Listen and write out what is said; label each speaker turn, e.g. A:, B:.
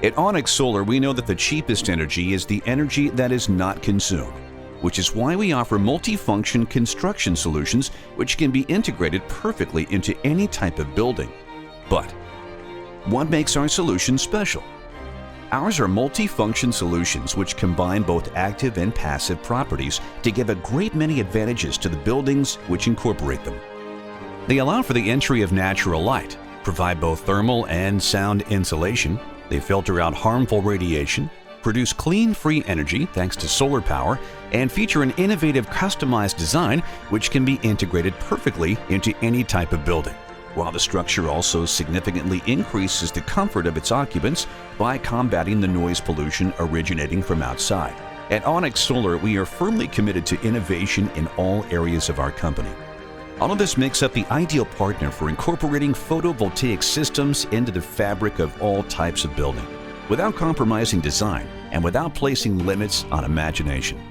A: At Onyx Solar, we know that the cheapest energy is the energy that is not consumed, which is why we offer multifunction construction solutions which can be integrated perfectly into any type of building. But what makes our solution special? Ours are multifunction solutions which combine both active and passive properties to give a great many advantages to the buildings which incorporate them. They allow for the entry of natural light, provide both thermal and sound insulation, they filter out harmful radiation, produce clean, free energy thanks to solar power, and feature an innovative customized design which can be integrated perfectly into any type of building, while the structure also significantly increases the comfort of its occupants by combating the noise pollution originating from outside. At Onyx Solar, we are firmly committed to innovation in all areas of our company. All of this makes up the ideal partner for incorporating photovoltaic systems into the fabric of all types of building, without compromising design and without placing limits on imagination.